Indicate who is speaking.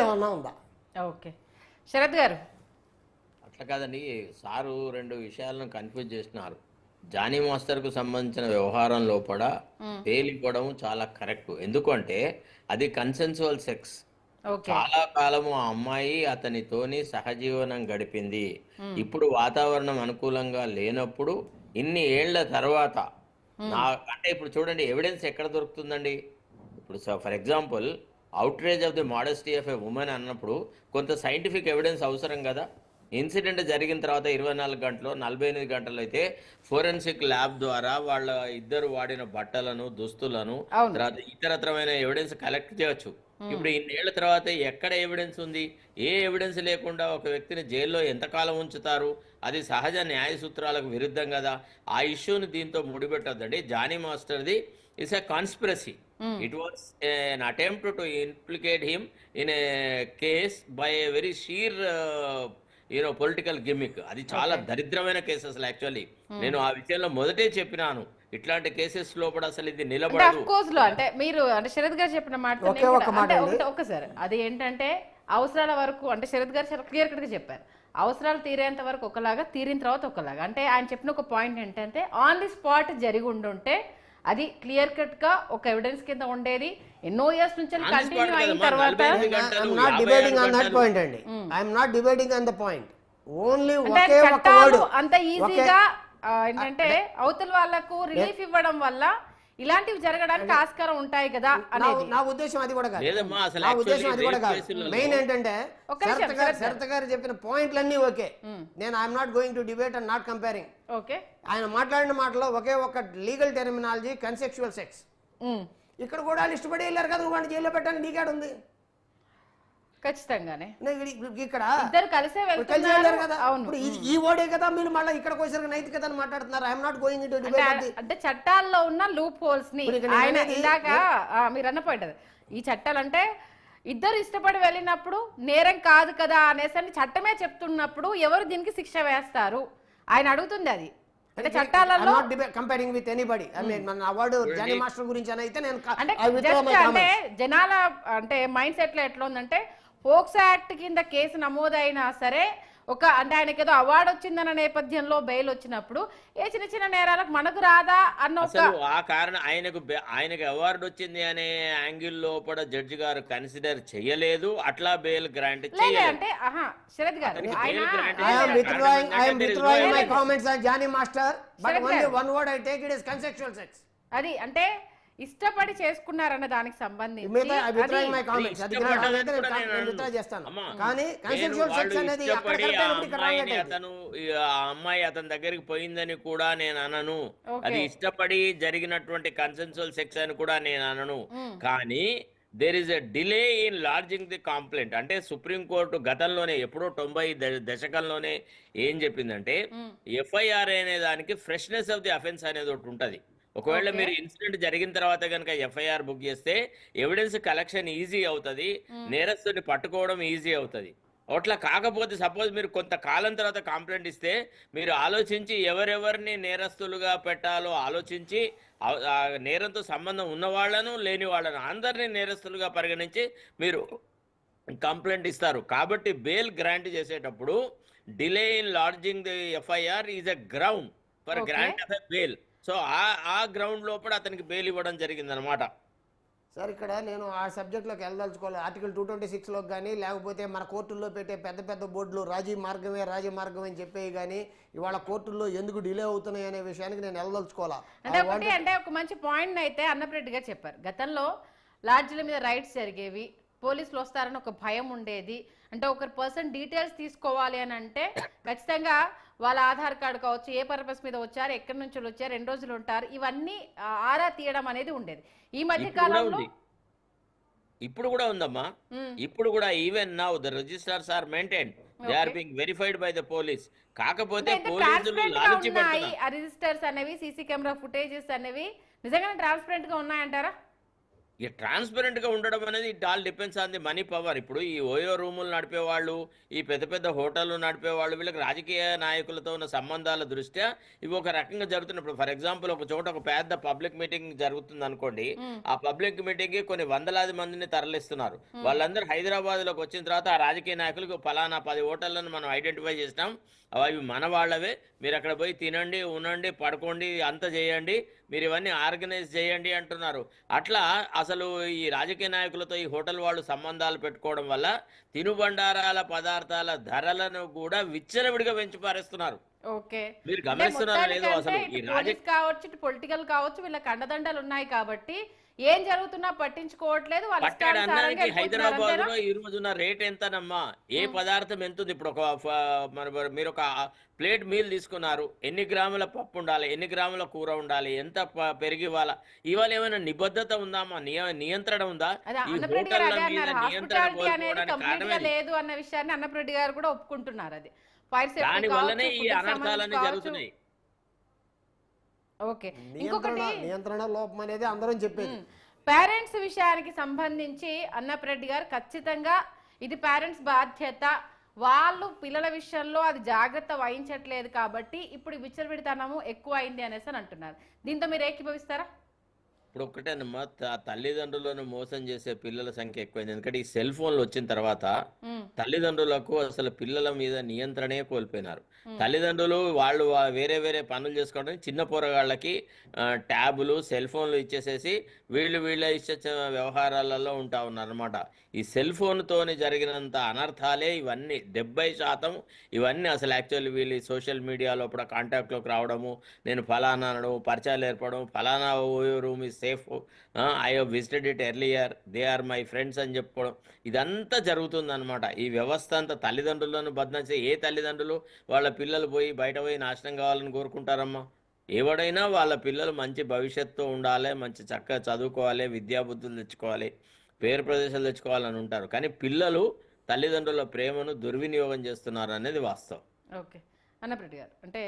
Speaker 1: ఏమన్నా ఉందా?
Speaker 2: ఓకే, శరత్ గారు.
Speaker 3: అట్లా కాదండి, సారు రెండు విషయాలను కన్ఫ్యూజ్ చేస్తున్నారు. జానీ మాస్టర్కు సంబంధించిన వ్యవహారం లోపల బెయిల్ ఇవ్వడం చాలా కరెక్ట్. ఎందుకంటే అది కన్సెన్సువల్ సెక్స్.
Speaker 2: ఓకే.
Speaker 3: చాలా కాలము ఆ అమ్మాయి అతనితోని సహజీవనం గడిపింది. ఇప్పుడు వాతావరణం అనుకూలంగా లేనప్పుడు ఇన్ని ఏళ్ల తర్వాత నా అంటే ఇప్పుడు చూడండి ఎవిడెన్స్ ఎక్కడ దొరుకుతుందండి. ఇప్పుడు for example outrage of the modesty of a women అన్నప్పుడు కొంత సైంటిఫిక్ ఎవిడెన్స్ అవసరం కదా. ఇన్సిడెంట్ జరిగిన తర్వాత 24 గంటలు 48 గంటలు అయితే ఫోరెన్సిక్ ల్యాబ్ ద్వారా వాళ్ళ ఇద్దరు వాడిన బట్టలను దుస్తులను
Speaker 2: అవును.
Speaker 3: తర్వాత ఇతరత్రమైన ఎవిడెన్స్ కలెక్ట్ చేయొచ్చు. ఇప్పుడు ఇన్నేళ్ల తర్వాత ఎక్కడ ఎవిడెన్స్ ఉంది? ఏ ఎవిడెన్స్ లేకుండా ఒక వ్యక్తిని జైల్లో ఎంతకాలం ఉంచుతారు? అది సహజ న్యాయ సూత్రాలకు విరుద్ధం కదా. ఆ ఇష్యూని దీంతో ముడిపెట్టొద్దండి. జానీ మాస్టర్ది it's a conspiracy. It was an attempt to implicate him in a case by a very sheer political gimmick. అది చాలా దరిద్రమైన కేసు అసలు. యాక్చువల్లీ నేను ఆ విషయంలో మొదటే చెప్పినాను, ఇట్లాంటి కేసెస్ లోపల అసలు ఇది
Speaker 2: అంటే
Speaker 3: నిలబడదు.
Speaker 2: అఫ్ కోర్స్ లో అంటే మీరు అంటే శరత్ గారు చెప్పిన మాట
Speaker 1: ఒకే ఒక్క మాట అండి.
Speaker 2: ఒకసారి అది ఏంటంటే అవసరాల వరకు అంటే శరత్ గారు చాలా క్లియర్ కట్ గా చెప్పారు. అవసరాలు తీరేంత వరకు ఒకలాగా, తీరిన తర్వాత ఒకలాగా. అంటే ఆయన చెప్పిన ఒక పాయింట్ ఏంటంటే ఆన్ ది స్పాట్ జరిగి ఉండుంటే అది క్లియర్ కట్ గా ఒక ఎవిడెన్స్ కింద ఉండేది. ఎన్నో ఇయర్స్ నుంచి కంటిన్యూ అయిన తర్వాత
Speaker 1: I'm not debating on that point అండి. I'm not debating on the point. Only
Speaker 2: అంటే
Speaker 1: ఒకే ఒక్క
Speaker 2: చట్టాలు
Speaker 1: వర్డ్.
Speaker 2: అంత ఈజీగా ఏంటంటే అవతల వాళ్ళకు రిలీఫ్ ఇవ్వడం వల్ల ఇలాంటివి జరగడానికి ఆస్కారం ఉంటాయి కదా అనేది.
Speaker 1: నా ఉద్దేశం అది కూడా కాదు.
Speaker 3: లేదమ్మా, అసలు
Speaker 1: నా ఉద్దేశం
Speaker 3: actually
Speaker 1: అది కూడా
Speaker 3: rape
Speaker 1: కాదు.
Speaker 3: కేసులలో
Speaker 1: మెయిన్ ఏంటంటే
Speaker 2: ఒక్క నిమిషం,
Speaker 1: శరత్ గారు చెప్పిన పాయింట్లన్నీ ఓకే. నేను I'm not going to debate and not comparing.
Speaker 2: Okay.
Speaker 1: ఆయన మాట్లాడిన మాటలో ఒకే ఒక్క లీగల్ టెర్మినాలజీ కన్సెక్చువల్ సెక్స్. ఇక్కడ కూడా వాళ్ళు ఇష్టపడి వెళ్ళారు కదా, వాడిని జైల్లో పెట్టాలని నీకేడు ఉంది?
Speaker 2: ఖచ్చితంగానే
Speaker 1: ఇక్కడ
Speaker 2: ఇద్దరు కలిసే
Speaker 1: కలిసి వెళ్ళారు
Speaker 2: వెళ్తున్నారు.
Speaker 1: కదా.
Speaker 2: అవును.
Speaker 1: ఇప్పుడు ఈ ఓడే కదా మీరు మళ్ళీ ఇక్కడికి వచ్చారు నైతికత అని మాట్లాడుతున్నారు. I'm not going to debate.
Speaker 2: అంటే చట్టాల్లో ఉన్న లూప్ హోల్స్ ని
Speaker 1: ఇప్పుడు ఇక్కడ నేను
Speaker 2: ఆయన
Speaker 1: అనేది-
Speaker 2: ఇందాక మీరు అన్న పాయింట్ అది. ఈ చట్టాలు అంటే ఇద్దరు ఇష్టపడి వెళ్ళినప్పుడు నేరం కాదు కదా అనేసి చట్టమే చెప్తున్నప్పుడు ఎవరు దీనికి శిక్ష వేస్తారు ఆయన అడుగుతుంది. అది అంటే చట్టాలలో
Speaker 1: కంపేరింగ్ విత్ ఎనీబడి. మన అవార్డు జానీ మాస్టర్ గురించి అని అయితే నేను
Speaker 2: అంటే జస్ట్ అంటే జనాల అంటే మైండ్ సెట్ లో ఎట్లా ఉందంటే పోక్సో యాక్ట్ కింద కేసు నమోదైనా సరే ఒక అంటే ఆయనకి ఏదో అవార్డు వచ్చిందన్న నేపథ్యంలో బెయిల్ వచ్చినప్పుడు ఏ చిన్న చిన్న నేరాలకు మనకు రాదా అన్న ఒక
Speaker 3: అసలు ఆ కారణం ఆయనకు అవార్డు వచ్చింది అనే యాంగిల్ లోపల జడ్జి గారు కన్సిడర్ చేయలేదు. అట్లా బెయిల్ గ్రాంట్
Speaker 2: లేదు
Speaker 3: చేయలేదు.
Speaker 2: అంటే శరత్ గారు
Speaker 3: అతనికి
Speaker 2: ఆయన
Speaker 3: bail grant
Speaker 1: I am withdrawing my
Speaker 3: There is
Speaker 1: comments on Johnny Master, but
Speaker 2: Correct.
Speaker 1: only one word I take it is consensual sex.
Speaker 2: అది అంటే ఇష్టపడి చేసుకున్నారన్న దానికి సంబంధించి
Speaker 1: withdrawing my comments. అది నేను
Speaker 3: ఇష్టపడ్డదని
Speaker 1: నేను
Speaker 3: కూడా నేను
Speaker 1: నేను withdraw
Speaker 3: అనను.
Speaker 1: చేస్తాను.
Speaker 3: అమ్మా,
Speaker 1: కానీ consensual sex
Speaker 3: వాళ్ళు
Speaker 1: అనేది అక్కడ
Speaker 3: ఇష్టపడి
Speaker 1: correct
Speaker 3: ఆ
Speaker 1: అయినప్పుడు ఇక్కడ wrong
Speaker 3: అమ్మాయిని
Speaker 1: అయిపోయింది.
Speaker 3: ఆ అమ్మాయి అతని దగ్గరికి పోయిందని కూడా నేను అనను.
Speaker 2: Okay.
Speaker 3: అది ఇష్టపడి జరిగినటువంటి కన్సెన్సువల్ సెక్స్ అని కూడా నేను అనను. కానీ there is a delay in lodging the complaint. అంటే సుప్రీంకోర్టు గతంలోనే ఎప్పుడో 90 దశకంలోనే ఏం చెప్పిందంటే ఎఫ్ఐఆర్ అనే దానికి ఫ్రెష్నెస్ ఆఫ్ ది అఫెన్స్ అనేది ఒకటి ఉంటది. ఒకవేళ మీరు ఇన్సిడెంట్ జరిగిన తర్వాత కనుక ఎఫ్ఐఆర్ బుక్ చేస్తే ఎవిడెన్స్ కలెక్షన్ ఈజీ అవుతుంది, నేరస్తుని పట్టుకోవడం ఈజీ అవుతుంది. అట్లా కాకపోతే సపోజ్ మీరు కొంత కాలం తర్వాత కంప్లైంట్ ఇస్తే మీరు ఆలోచించి ఎవరెవరిని నేరస్తులుగా పెట్టాలో ఆలోచించి ఆ నేరంతో సంబంధం ఉన్న వాళ్ళను లేని వాళ్ళను అందరినీ నేరస్తులుగా పరిగణించి మీరు కంప్లైంట్ ఇస్తారు. కాబట్టి బెయిల్ గ్రాంట్ చేసేటప్పుడు delay in lodging the FIR is a ground for grant of a bail. So ఆ గ్రౌండ్ లోపల అతనికి బెయిల్ ఇవ్వడం జరిగింది అనమాట.
Speaker 1: సార్ ఇక్కడ నేను ఆ సబ్జెక్ట్లోకి వెళ్ళదలుచుకోవాలి. ఆర్టికల్ 226లోకి కానీ లేకపోతే మన కోర్టుల్లో పెట్టే పెద్ద పెద్ద బోర్డులు రాజీ మార్గమే అని చెప్పేవి కానీ ఇవాళ కోర్టుల్లో ఎందుకు డిలే అవుతున్నాయి అనే విషయానికి నేను వెళ్ళదలుచుకోవాలా.
Speaker 2: అంటే ఒక మంచి పాయింట్ అయితే అన్నప్రెడ్డి గారు చెప్పారు. గతంలో లాడ్జ్ల మీద రైట్స్ జరిగేవి, పోలీసులు వస్తారని ఒక భయం ఉండేది. అంటే ఒక పర్సన్ డీటెయిల్స్ తీసుకోవాలి అని అంటే ఖచ్చితంగా వాళ్ళ ఆధార్ కార్డు కావచ్చు, ఏ పర్పస్ మీద వచ్చారు, ఎక్కడి నుంచి వచ్చారు, 2 రోజులు ఉంటారు, ఇవన్నీ ఆరా తీయడం అనేది ఉండేది. ఈ మధ్య కాలంలో
Speaker 3: ఇప్పుడు కూడా ఉందమ్మా. ఇప్పుడు కూడా even now the registers are maintained, they are being verified by the police. కాకపోతే పోలీసులు లాలచి పడుతున్నారు.
Speaker 2: ఆ రిజిస్టర్స్ అనేవి, సీసీ కెమెరా ఫుటేజెస్ అనేవి నిజంగానే ట్రాన్స్పరెంట్ గా ఉన్నాయంటారా?
Speaker 3: ఇక ట్రాన్స్పరెంట్ గా ఉండడం అనేది it all depends on the money power. ఇప్పుడు ఈ ఓయో రూములు నడిపేవాళ్ళు, ఈ పెద్ద పెద్ద హోటళ్ళు నడిపేవాళ్ళు, వీళ్ళకి రాజకీయ నాయకులతో ఉన్న సంబంధాల దృష్ట్యా ఇవి ఒక రకంగా జరుగుతున్నప్పుడు, ఫర్ ఎగ్జాంపుల్ ఒక చోట ఒక పెద్ద పబ్లిక్ మీటింగ్ జరుగుతుంది అనుకోండి. ఆ పబ్లిక్ మీటింగ్ కి కొన్ని వందలాది మందిని తరలిస్తున్నారు. వాళ్ళందరూ హైదరాబాద్ లోకి వచ్చిన తర్వాత ఆ రాజకీయ నాయకులకు ఫలానా 10 హోటళ్లను మనం ఐడెంటిఫై చేసినాం, అవి మన వాళ్ళవే, మీరు అక్కడ పోయి తినండి, ఉనండి, పడుకోండి, అంత చేయండి, మీరు ఇవన్నీ ఆర్గనైజ్ చేయండి అంటున్నారు. అట్లా అసలు ఈ రాజకీయ నాయకులతో ఈ హోటల్ వాళ్ళు సంబంధాలు పెట్టుకోవడం వల్ల తినుబండారాల పదార్థాల ధరలను కూడా విచ్చలవిడిగా పెంచి పారేస్తున్నారు.
Speaker 2: ఓకే.
Speaker 3: మీరు
Speaker 2: అంటే
Speaker 3: గమనిస్తున్నారో లేదో
Speaker 2: మొత్తానికంటే
Speaker 3: అసలు ఈ
Speaker 2: ఇటు పోలీస్ కావచ్చు, ఇటు పొలిటికల్ కావచ్చు, వీళ్ళకి అండదండలు ఉన్నాయి కాబట్టి ఏం జరుగుతున్నా పట్టించుకోవట్లేదు, వాళ్ళ
Speaker 3: పట్టాడు
Speaker 2: ఇష్టానుసారంగా
Speaker 3: అన్నానికి
Speaker 2: వెళ్ళిపోతున్నారు
Speaker 3: హైదరాబాద్
Speaker 2: అంతేనా?
Speaker 3: లో ఈ రోజున రేట్ ఎంతనమ్మా? ఏ పదార్థం ఎంత ఉంది? ఇప్పుడు మీరు ఒక ప్లేట్ మీల్ తీసుకున్నారు, ఎన్ని గ్రాముల పప్పు ఉండాలి, ఎన్ని గ్రాముల కూర ఉండాలి, ఎంత పెరిగి ఇవ్వాలా? ఇవాళ ఏమైనా నిబద్ధత ఉందామా? నియంత్రణ ఉందా?
Speaker 2: అదే
Speaker 3: ఈ
Speaker 2: అన్నప్రెడ్డి గారు
Speaker 3: హోటళ్ల
Speaker 2: అదే
Speaker 3: మీద
Speaker 2: అన్నారు,
Speaker 3: నియంత్రణ
Speaker 2: హాస్పిటాలిటీ అనేది
Speaker 3: కోల్పోవడానికి
Speaker 2: కంప్లీట్ గా
Speaker 3: కారణమేది.
Speaker 2: లేదు అన్న విషయాన్ని అన్నప్రెడ్డి గారు కూడా ఒప్పుకుంటున్నారు. అది ఫైర్ సేఫ్టీ
Speaker 3: దాని
Speaker 2: కావచ్చు,
Speaker 3: వల్లనే ఈ
Speaker 2: ఫుడ్ సంబంధించి
Speaker 3: అనర్థాలన్నీ
Speaker 2: కావచ్చు.
Speaker 3: జరుగుతున్నాయి.
Speaker 2: ఓకే. ఇంకొకటి
Speaker 1: నియంత్రణ లోపం అనేది అందరం చెప్పేది.
Speaker 2: పేరెంట్స్ విషయానికి సంబంధించి అన్నప్రెడ్డి గారు ఖచ్చితంగా ఇది పేరెంట్స్ బాధ్యత, వాళ్ళు పిల్లల విషయంలో అది జాగ్రత్త వహించట్లేదు కాబట్టి ఇప్పుడు విచ్చలవిడితనము ఎక్కువ అయింది అనేసి అని అంటున్నారు. దీంతో మీరు ఏకీభవిస్తారా?
Speaker 3: ఇప్పుడు ఒక్కటేనమ్మా, తల్లిదండ్రులను మోసం చేసే పిల్లల సంఖ్య ఎక్కువైంది. ఎందుకంటే ఈ సెల్ ఫోన్లు వచ్చిన తర్వాత తల్లిదండ్రులకు అసలు పిల్లల మీద నియంత్రణే కోల్పోయినారు. తల్లిదండ్రులు వాళ్ళు వేరే వేరే పనులు చేసుకోవడానికి చిన్న పోరగాళ్ళకి ట్యాబులు, సెల్ ఫోన్లు ఇచ్చేసేసి వీళ్ళ ఇష్ట వ్యవహారాలలో ఉంటా ఉన్నారు అనమాట. ఈ సెల్ ఫోన్తోని జరిగినంత అనర్థాలే ఇవన్నీ. 70% ఇవన్నీ అసలు యాక్చువల్లీ వీళ్ళు సోషల్ మీడియా లోపల కాంటాక్ట్లోకి రావడము, నేను ఫలానా అనడం, పరిచయాలు ఏర్పడడం, ఫలానా రూమ్ ఈ safe, I have visited it earlier, they are my friends అని చెప్పుకోవడం, ఇదంతా జరుగుతుందన్నమాట. ఈ వ్యవస్థ అంతా తల్లిదండ్రులను బదనాం చేసి, ఏ తల్లిదండ్రులు వాళ్ళ పిల్లలు పోయి బయట పోయి నాశనం కావాలని కోరుకుంటారమ్మా? ఎవడైనా వాళ్ళ పిల్లలు మంచి భవిష్యత్తు ఉండాలి, మంచి చక్కగా చదువుకోవాలి, విద్యాబుద్ధులు తెచ్చుకోవాలి, పేరు ప్రదేశాలు తెచ్చుకోవాలని ఉంటారు. కానీ పిల్లలు తల్లిదండ్రుల ప్రేమను దుర్వినియోగం చేస్తున్నారు అనేది వాస్తవం.
Speaker 2: ఓకే. అన్నప్రెడ్డి గారు అంటే